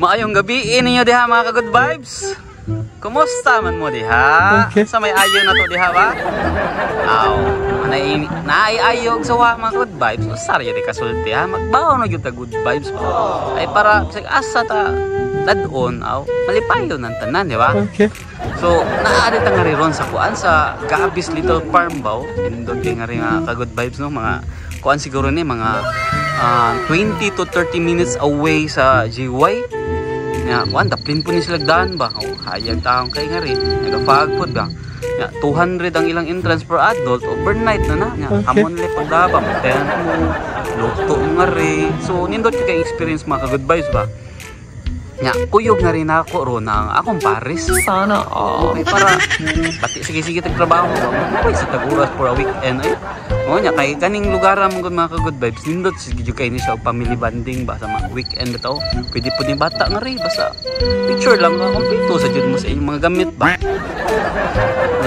Maayong gabi ninyo diha mga ka-good vibes. Kumusta man mo diha? Okay. Sa may ayo na to diha ba? Aw, naay-ayog sa mga good vibes. Usar yun kasulti ha. Magbaw na yun ta good vibes pa. Ay para asa ta dadon aw malipayo ng tanan di ba? Okay. So naari ta nga ron sa kuan sa Gabis Little Farm baw. Indot nga rin nga ka-good vibes no mga kuan siguro ni mga 20 to 30 minutes away sa GY. Ya, kuan daplin po ni sila daan ba? Oh, hayag taong kay nga rin. Nagafagpod ba? Ya, 200 ang ilang entrance per adult overnight na. Ya, Okay. hamon le pagdaba, maten mo, luto nga rin. So nindot kay experience mga ka-good vibes ba? Ya, kuyog nga rin ako ron ang akong Paris. Sana all. Okay, para pati sige-sige tagtrabaho ba? Mapay sa taguras for a weekend ay. O nya kay kaning lugar mo mga ka-good vibes nindot sige kay ni siya family bonding ba sa mga weekend bitaw. Pwede po ni bata nga rin basta picture lang ka kompleto sa jud mo sa inyong mga gamit ba.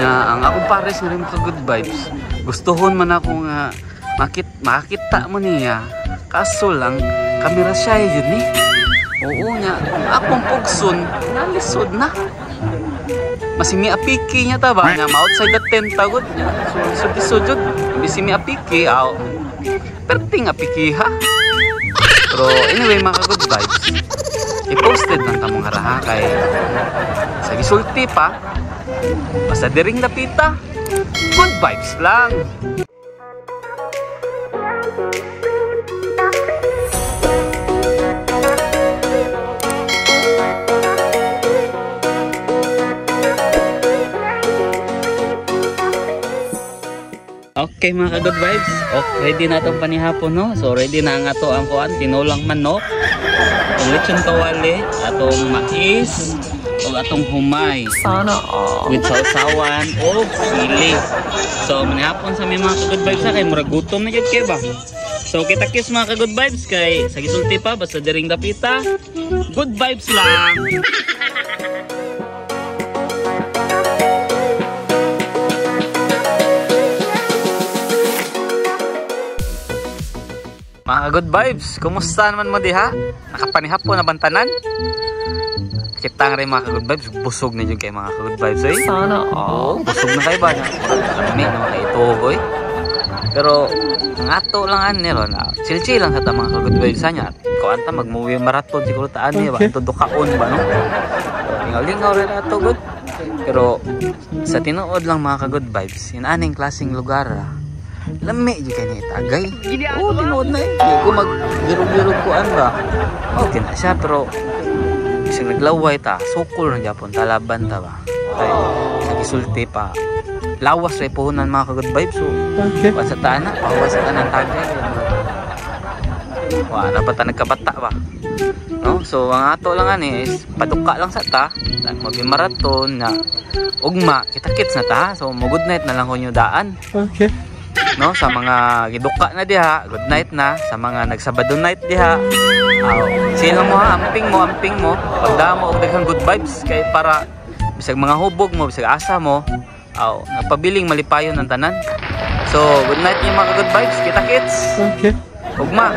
Ya, ang akong Paris nga rin mga ka-good vibes. Gustuhon man ako nga makita mo niya. Kaso lang kamera shy yun ni. Oo nga, akong pugson, nalisod na. Masimi apiki niya ta ba? Nga, outside the tent tagod niya. So, lisod-lisod yun. Masimi apiki, aw. Perting apiki ha. Pero anyway, mga good vibes. I-posted lang tamong haraha kay sa gisulti pa. Basta diring napita. Good vibes lang. Okay mga ka-good vibes, okay, ready na itong panihapon no? So ready na ang ato ang kuan, tinulang manok, ang lechon kawali, atong mais, o atong humay. Sana all. With sausawan o sili. So manihapon sa may mga ka-good vibes ha, kay murag gutom na yun kay ba? So kita-kis mga ka-good vibes, kay sa gisulti pa, basta diring dapita, good vibes lang! Mga good vibes, kumusta naman mo diha? Nakapanihapon na bantanan? Kita nga rin mga good vibes, busog na yun kay mga good vibes eh. Sana all. Busog na kayo ba? Lami na mga itugoy. Pero, ang ato lang nila na, chill-chill lang sa ta mga good vibes niya. Kung anta mag-movie marathon, siguro taan niya ba? Ito dukaon ba no? Lingaw-lingaw rin ato good. Pero, sa tinuod lang mga good vibes, inaning klaseng lugar lami di kay ni tagay. Oo, tinuod na eh. Kung mag-birog-birog kuan ba? Okay na siya, pero isang naglaway ta, sukol na Japon, talaban ta ba? Ay, sa gisulti pa. Lawas rin puhunan mga ka-good vibes. So, Okay. sa taana, pawas sa tanan tagay. Wala pa ta nagkabata ba? No? So, ang ato lang is, paduka lang sa ta, mag-marathon na ugma, kita-kits na ta. So, good night na lang ko nyo daan. Okay. No, sa mga giduka na diha, good night na. Sa mga nagsabado night diha, sino mo ha, amping mo. Pagda mo og daghang good vibes kay para bisag mga hubog mo, bisag asa mo, nagpabiling malipayon ng tanan. So, good night yung mga good vibes. Kita kits. Okay. Ugma.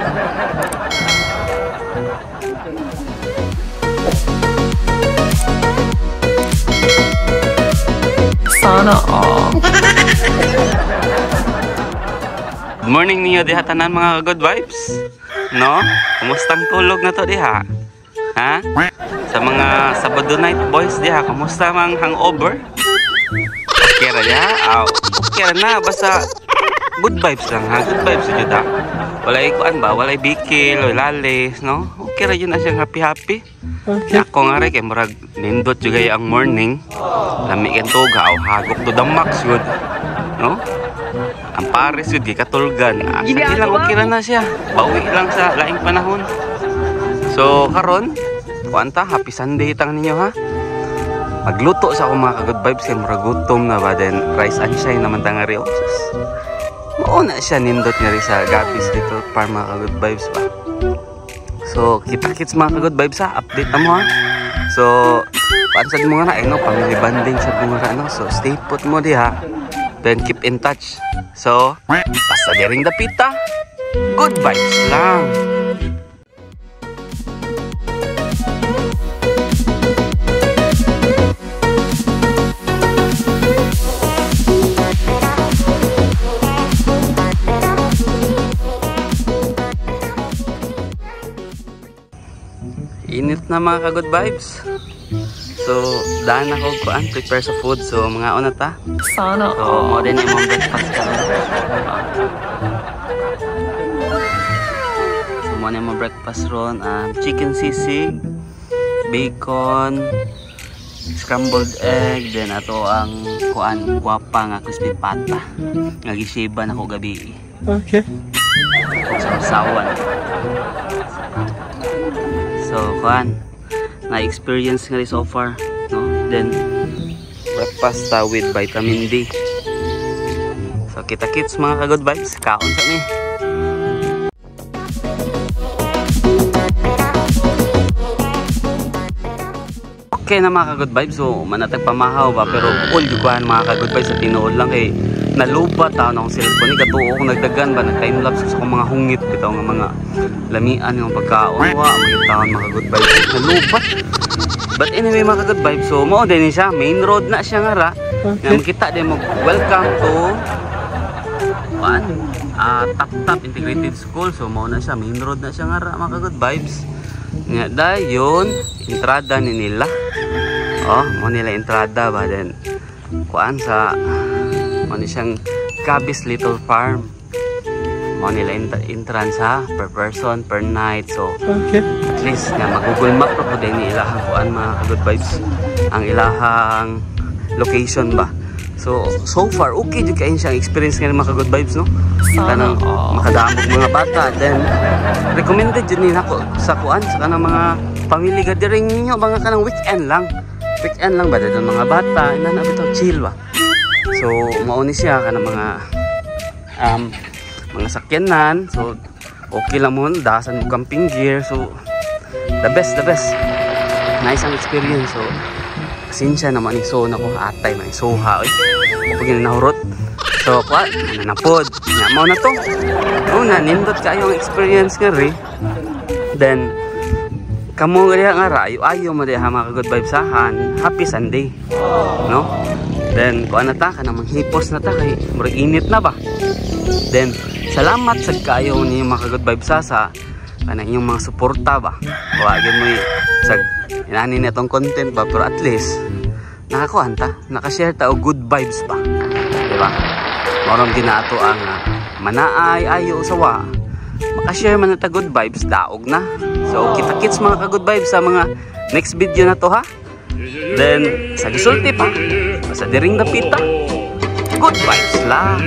Sana all. Good morning niyo diha tanan mga good vibes. No? Kumustang tulog na to diha? Ha? Sa mga Sabado night boys diha, kumusta mang hangover? Okay ra diha? Okay ra na basta good vibes lang ha. Good vibes jud ha. Walay kuan ba, walay bikil, walay lalis, no? Okay ra yun na siyang happy. Okay. Ako nga rin kay murag nindot jud gay ang morning. Lami ken tugaw, hagok to the max good. No? Ang Paris yun, katulgan. Sige lang, okay na siya. Bawi lang sa laing panahon. So, karon, kuanta, happy Sunday tang ninyo ha. Magluto sa akong mga ka-good vibes kay muragutom na ba. Then, rice and shine naman tanga rin. Mauna siya nindot nga rin sa Gabis Little Farm mga ka-good vibes ba. So, kita-kits mga ka-good vibes ha. Update na mo ha. So, pansad mo nga na, family banding sa mga ano. So, stay put mo di ha. Then keep in touch. So, basta diring dapita, good vibes lang. Init na mga ka-good vibes. So, daan ako kuan, prepare sa food. So, mga una ta. Sana So, all. mo din yung mga breakfast ka. So, mo din yung mga breakfast ron. Chicken sisig, bacon, scrambled egg, then ato ang kuan, guwapa nga crispy pata. Nga gisiban ako gabi. Okay. Sa sawan. So, kuan, na-experience nga rin so far, no? Then, breakfast with vitamin D. So, kita-kits mga ka-good vibes. Kaon sa mi. Okay na mga ka-good vibes. So, manatag pamahaw ba? Pero, all yukuhan mga ka-good vibes sa tinuod lang kay nalubat tao na akong cellphone. Katuo kong nagdagan ba? Nag-timelapse sa akong mga hungit. Bitaw nga mga lamian ng pagkaon. Mga taon mga ka-good vibes. Nalubat. But anyway mga ka-good vibes. So, mao din siya. Main road na siya nga ra. Nga makita din mo. Welcome to Tap Integrated School. So, mao na siya. Main road na siya nga ra mga ka-good vibes. Nga dayon, entrada ni nila. Oh, mo nila entrada ba then kuan sa mo ni siyang Cabis Little Farm. Mo nila entrance ha per person per night. So Okay. at least nga mag-Google Map po din ni ilahang kuan mga good vibes ang ilahang location ba. So far okay jud kay siyang experience nga mga good vibes no. Kanang makadamog mga bata, then recommended jud ni nako sa kuan sa kanang mga family gathering ninyo mga kanang weekend lang ba dadon mga bata ina na bitaw chill ba. So mao ni siya kanang mga sakyanan. So okay lang mo dasan mo camping gear. So the best nice ang experience. So pasensya naman iso na ko atay man isoha oy pag ginahurot. So kuan nanapod nya mao na to. Una nindot kayo ang experience nga ri. Then kamo nga nga ayo mo diha mga good vibes sahan. Happy Sunday. No? Then kuan na ta kanang manghipos na ta kay murag init na ba. Then salamat sad kayo ni mga good vibes sa kanang inyong mga suporta ba. Wa gyud mo sag inani netong content ba pero at least nakakuan ta, naka-share ta og good vibes ba. Di ba? Moron ginato ang manaay ayo usawa. Maka-share man ta good vibes daog na. So kita-kits mga ka-good vibes sa mga next video na to ha. Then sa gisulti pa, sa diring dapita, good vibes lang.